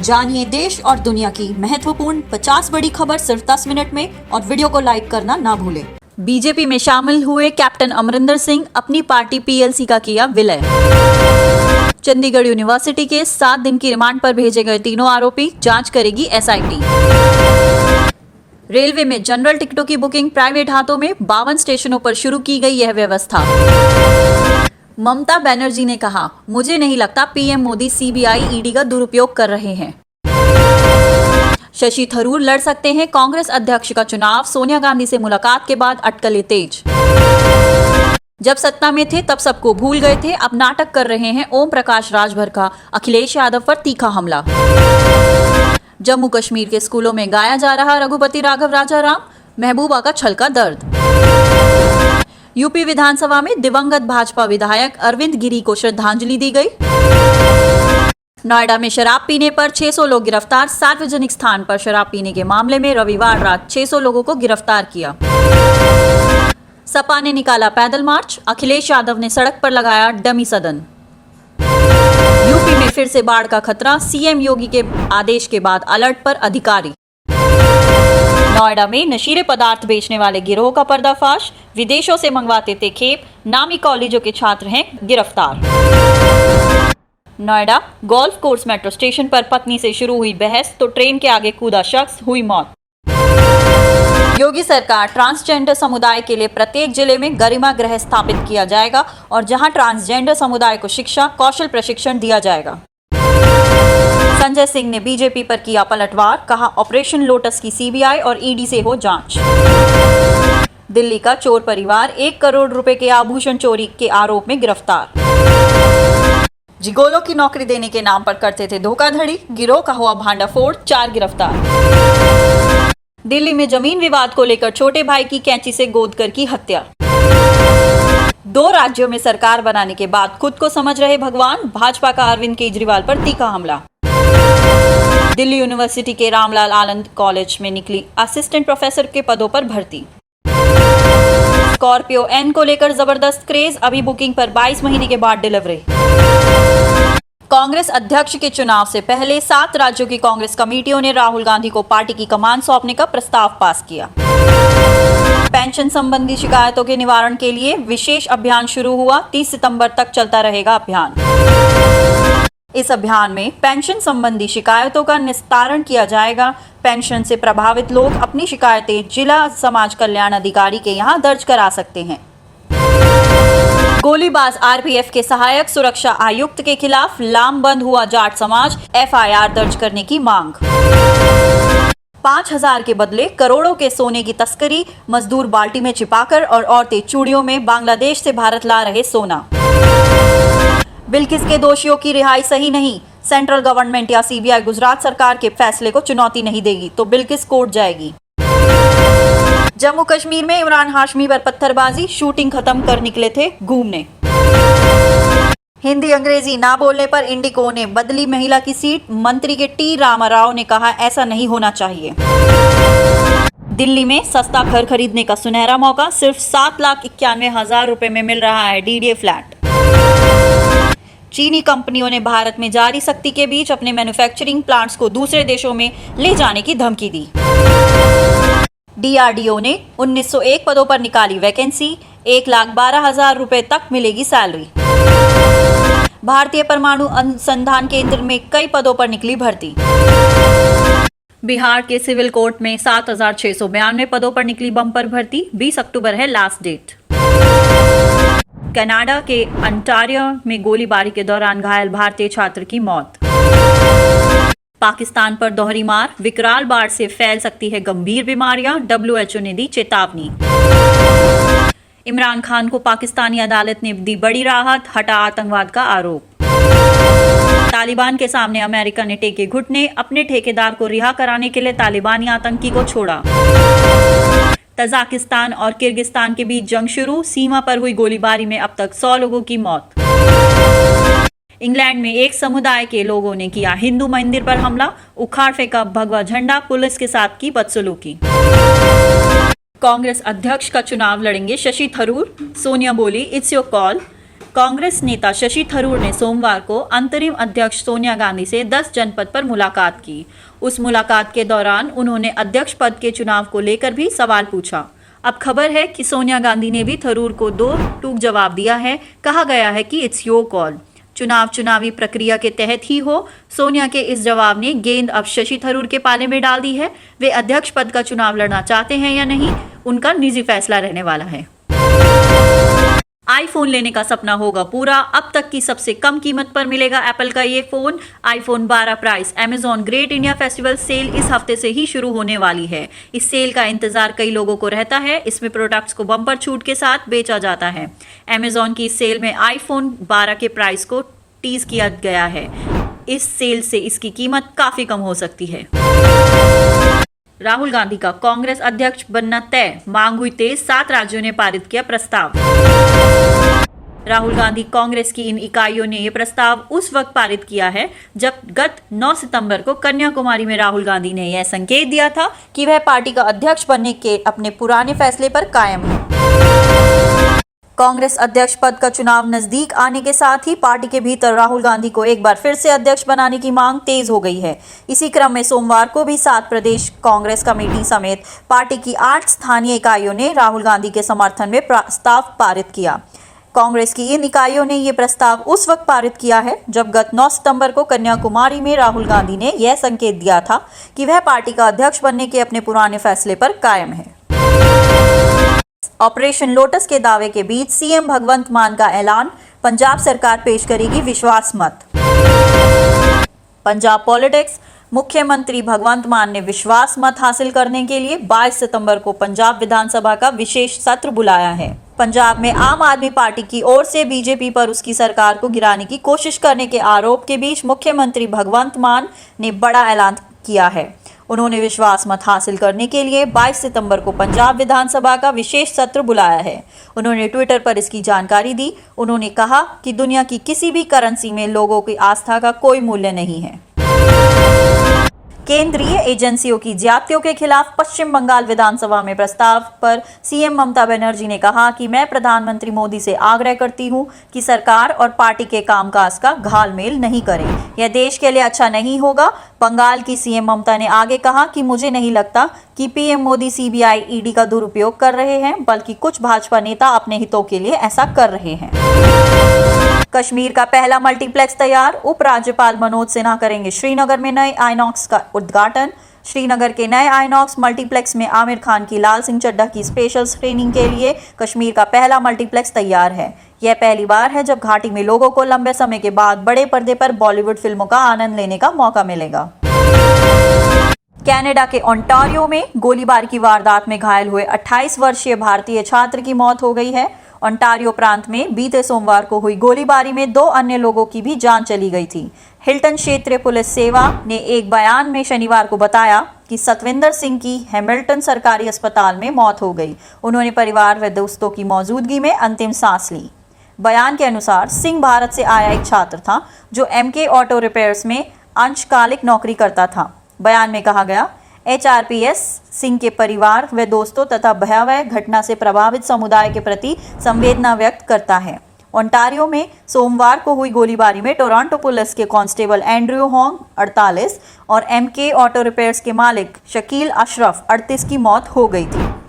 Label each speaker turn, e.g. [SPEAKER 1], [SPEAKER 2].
[SPEAKER 1] जानिए देश और दुनिया की महत्वपूर्ण 50 बड़ी खबर सिर्फ 10 मिनट में और वीडियो को लाइक करना ना भूलें। बीजेपी में शामिल हुए कैप्टन अमरिंदर सिंह अपनी पार्टी पीएलसी का किया विलय। चंडीगढ़ यूनिवर्सिटी के 7 दिन की रिमांड पर भेजे गए तीनों आरोपी जांच करेगी एसआईटी। रेलवे में जनरल टिकटों की बुकिंग प्राइवेट हाथों में, 52 स्टेशनों पर शुरू की गई यह व्यवस्था। ममता बनर्जी ने कहा, मुझे नहीं लगता पीएम मोदी सीबीआई ईडी का दुरुपयोग कर रहे हैं। शशि थरूर लड़ सकते हैं कांग्रेस अध्यक्ष का चुनाव, सोनिया गांधी से मुलाकात के बाद अटकलें तेज। जब सत्ता में थे तब सबको भूल गए थे, अब नाटक कर रहे हैं ओम प्रकाश राजभर का, अखिलेश यादव पर तीखा हमला। जम्मू कश्मीर के स्कूलों में गाया जा रहा रघुपति राघव राजाराम, महबूबा का छलका दर्द। यूपी विधानसभा में दिवंगत भाजपा विधायक अरविंद गिरी को श्रद्धांजलि दी गई। नोएडा में शराब पीने पर 600 लोग गिरफ्तार, सार्वजनिक स्थान पर शराब पीने के मामले में रविवार रात 600 लोगों को गिरफ्तार किया। सपा ने निकाला पैदल मार्च, अखिलेश यादव ने सड़क पर लगाया डमी सदन। यूपी में फिर से बाढ़ का खतरा, सीएम योगी के आदेश के बाद अलर्ट पर अधिकारी। नोएडा में नशीले पदार्थ बेचने वाले गिरोह का पर्दाफाश, विदेशों से मंगवाते थे खेप, नामी कॉलेजों के छात्र हैं गिरफ्तार। Noida golf course metro station पर पत्नी से शुरू हुई बहस तो ट्रेन के आगे कूदा शख्स, हुई मौत। योगी सरकार ट्रांसजेंडर समुदाय के लिए प्रत्येक जिले में गरिमा गृह स्थापित किया जाएगा और जहां ट्रांसजेंडर समुदाय को शिक्षा कौशल प्रशिक्षण दिया जाएगा। संजय सिंह ने बीजेपी पर किया पलटवार, कहा ऑपरेशन लोटस की सीबीआई और ईडी से हो जांच। दिल्ली का चोर परिवार 1 करोड़ रुपए के आभूषण चोरी के आरोप में गिरफ्तार। जिगोलों की नौकरी देने के नाम पर करते थे धोखाधड़ी, गिरोह का हुआ भांडाफोड़, 4 गिरफ्तार। दिल्ली में जमीन विवाद को लेकर छोटे भाई की कैंची से गोद कर की हत्या। 2 राज्यों में सरकार बनाने के बाद खुद को समझ रहे भगवान, भाजपा का अरविंद केजरीवाल पर तीखा हमला। दिल्ली यूनिवर्सिटी के रामलाल आनंद कॉलेज में निकली असिस्टेंट प्रोफेसर के पदों पर भर्ती। स्कॉर्पियो एन को लेकर जबरदस्त क्रेज, अभी बुकिंग पर 22 महीने के बाद डिलीवरी। कांग्रेस अध्यक्ष के चुनाव से पहले 7 राज्यों की कांग्रेस कमेटियों ने राहुल गांधी को पार्टी की कमान सौंपने का प्रस्ताव पास किया। पेंशन संबंधी शिकायतों के निवारण के लिए विशेष अभियान शुरू हुआ, 30 सितंबर तक चलता रहेगा अभियान। इस अभियान में पेंशन संबंधी शिकायतों का निस्तारण किया जाएगा। पेंशन से प्रभावित लोग अपनी शिकायतें जिला समाज कल्याण अधिकारी के यहां दर्ज करा सकते हैं। गोलीबाज आरपीएफ के सहायक सुरक्षा आयुक्त के खिलाफ लामबंद हुआ जाट समाज, एफआईआर दर्ज करने की मांग। 5,000 के बदले करोड़ों के सोने की तस्करी, मजदूर बाल्टी में छिपाकर और औरतें चूड़ियों में बांग्लादेश से भारत ला रहे सोना। बिल्किस के दोषियों की रिहाई सही नहीं, सेंट्रल गवर्नमेंट या सीबीआई गुजरात सरकार के फैसले को चुनौती नहीं देगी तो बिल्किस कोर्ट जाएगी। जम्मू कश्मीर में इमरान हाशमी पर पत्थरबाजी, शूटिंग खत्म कर निकले थे घूमने। हिंदी अंग्रेजी ना बोलने पर इंडिको ने बदली महिला की सीट, मंत्री के टी रामाराव ने कहा ऐसा नहीं होना चाहिए। दिल्ली में सस्ता घर खरीदने का सुनहरा मौका, सिर्फ 7,91,000 रुपए में मिल रहा है डीडीए फ्लैट। चीनी कंपनियों ने भारत में जारी सख्ती के बीच अपने मैन्युफैक्चरिंग प्लांट्स को दूसरे देशों में ले जाने की धमकी दी। डीआरडीओ ने 1901 पदों पर निकाली वैकेंसी, 1,12,000 रुपए तक मिलेगी सैलरी। भारतीय परमाणु अनुसंधान केंद्र में कई पदों पर निकली भर्ती। बिहार के सिविल कोर्ट में 7,692 पदों पर निकली बम्पर भर्ती, 20 अक्टूबर है लास्ट डेट। कनाडा के अंटारियो में गोलीबारी के दौरान घायल भारतीय छात्र की मौत। पाकिस्तान पर दोहरी मार, विकराल बाढ़ से फैल सकती है गंभीर बीमारियां, डब्ल्यूएचओ ने दी चेतावनी। इमरान खान को पाकिस्तानी अदालत ने दी बड़ी राहत, हटा आतंकवाद का आरोप। तालिबान के सामने अमेरिका ने टेके घुटने, अपने ठेकेदार को रिहा कराने के लिए तालिबानी आतंकी को छोड़ा। तजाकिस्तान और किर्गिस्तान के बीच जंग शुरू, सीमा पर हुई गोलीबारी में अब तक 100 लोगों की मौत। इंग्लैंड में एक समुदाय के लोगों ने किया हिंदू मंदिर पर हमला, उखाड़ फेंका भगवा झंडा, पुलिस के साथ की बदसलूकी। कांग्रेस अध्यक्ष का चुनाव लड़ेंगे शशि थरूर, सोनिया बोली इट्स योर कॉल। कांग्रेस नेता शशि थरूर ने सोमवार को अंतरिम अध्यक्ष सोनिया गांधी से 10 जनपद पर मुलाकात की। उस मुलाकात के दौरान उन्होंने अध्यक्ष पद के चुनाव को लेकर भी सवाल पूछा। अब खबर है कि सोनिया गांधी ने भी थरूर को दो टूक जवाब दिया है। कहा गया है कि इट्स योर कॉल, चुनावी प्रक्रिया के तहत ही हो। सोनिया के इस जवाब ने गेंद अब शशि थरूर के पाले में डाल दी है। वे अध्यक्ष पद का चुनाव लड़ना चाहते हैं या नहीं, उनका निजी फैसला रहने वाला है। आईफोन लेने का सपना होगा पूरा। अब तक की सबसे कम कीमत पर मिलेगा एप्पल का ये phone. IPhone 12 price Amazon great India festival sale इस हफ्ते से ही शुरू होने वाली है। इस सेल का इंतजार कई लोगों को रहता है। इसमें प्रोडक्ट्स को बम्पर छूट के साथ बेचा जाता है। Amazon की इस सेल में आईफोन 12 के प्राइस को टीज किया गया है। इस सेल से इसकी कीमत काफी कम हो सकती है। राहुल गांधी का कांग्रेस अध्यक्ष बनना तय, मांग हुई तेज, 7 राज्यों ने पारित किया प्रस्ताव। राहुल गांधी कांग्रेस की इन इकाइयों ने यह प्रस्ताव उस वक्त पारित किया है जब गत 9 सितंबर को कन्याकुमारी में राहुल गांधी ने यह संकेत दिया था कि वह पार्टी का अध्यक्ष बनने के अपने पुराने फैसले पर कायम है। कांग्रेस अध्यक्ष पद का चुनाव नजदीक आने के साथ ही पार्टी के भीतर राहुल गांधी को एक बार फिर से अध्यक्ष बनाने की मांग तेज हो गई है। इसी क्रम में सोमवार को भी 7 प्रदेश कांग्रेस कमेटी समेत पार्टी की 8 स्थानीय इकाइयों ने राहुल गांधी के समर्थन में प्रस्ताव पारित किया। कांग्रेस की इन इकाइयों ने ये प्रस्ताव उस वक्त पारित किया है जब गत 9 सितंबर को कन्याकुमारी में राहुल गांधी ने यह संकेत दिया था कि वह पार्टी का अध्यक्ष बनने के अपने पुराने फैसले पर कायम है। ऑपरेशन लोटस के दावे के बीच सीएम भगवंत मान का ऐलान, पंजाब सरकार पेश करेगी विश्वास मत। पंजाब पॉलिटिक्स। मुख्यमंत्री भगवंत मान ने विश्वास मत हासिल करने के लिए 22 सितंबर को पंजाब विधानसभा का विशेष सत्र बुलाया है। पंजाब में आम आदमी पार्टी की ओर से बीजेपी पर उसकी सरकार को गिराने की कोशिश करने के आरोप के बीच मुख्यमंत्री भगवंत मान ने बड़ा ऐलान किया है। उन्होंने विश्वास मत हासिल करने के लिए 22 सितंबर को पंजाब विधानसभा का विशेष सत्र बुलाया है। उन्होंने ट्विटर पर इसकी जानकारी दी। उन्होंने कहा कि दुनिया की किसी भी करेंसी में लोगों की आस्था का कोई मूल्य नहीं है। केंद्रीय एजेंसियों की ज्यादतियों के खिलाफ पश्चिम बंगाल विधानसभा में प्रस्ताव पर सीएम ममता बनर्जी ने कहा कि मैं प्रधानमंत्री मोदी से आग्रह करती हूं कि सरकार और पार्टी के कामकाज का घालमेल नहीं करें। यह देश के लिए अच्छा नहीं होगा। बंगाल की सीएम ममता ने आगे कहा कि मुझे नहीं लगता कि पीएम मोदी सीबीआई ईडी का दुरुपयोग कर रहे हैं, बल्कि कुछ भाजपा नेता अपने हितों के लिए ऐसा कर रहे हैं। कश्मीर का पहला मल्टीप्लेक्स तैयार, उपराज्यपाल मनोज सिन्हा करेंगे श्रीनगर में नए आइनॉक्स का उद्घाटन। श्रीनगर के नए आइनॉक्स मल्टीप्लेक्स में आमिर खान की लाल सिंह चड्ढा की स्पेशल स्क्रीनिंग के लिए कश्मीर का पहला मल्टीप्लेक्स तैयार है। यह पहली बार है जब घाटी में लोगों को लंबे समय के बाद बड़े पर्दे पर बॉलीवुड फिल्मों का आनंद लेने का मौका मिलेगा। कनाडा के ओंटारियो में गोलीबार की वारदात में घायल हुए 28 वर्षीय भारतीय छात्र की मौत हो गई है। ओंटारियो प्रांत में बीते सोमवार को हुई गोलीबारी में 2 अन्य लोगों की भी जान चली गई थी। हिल्टन क्षेत्रीय पुलिस सेवा ने एक बयान में शनिवार को बताया कि सतविंदर सिंह की हैमिल्टन सरकारी अस्पताल में मौत हो गई। उन्होंने परिवार व दोस्तों की मौजूदगी में अंतिम सांस ली। बयान के अनुसार सिंह भारत से आया एक छात्र था जो MK ऑटो रिपेयर्स में अंशकालिक नौकरी करता था। बयान में कहा गया, HRPS सिंह के परिवार व दोस्तों तथा भयावह घटना से प्रभावित समुदाय के प्रति संवेदना व्यक्त करता है। ओंटारियो में सोमवार को हुई गोलीबारी में टोरंटो पुलिस के कांस्टेबल एंड्रयू होंग 48 और MK ऑटो रिपेयर्स के मालिक शकील अशरफ 38 की मौत हो गई थी।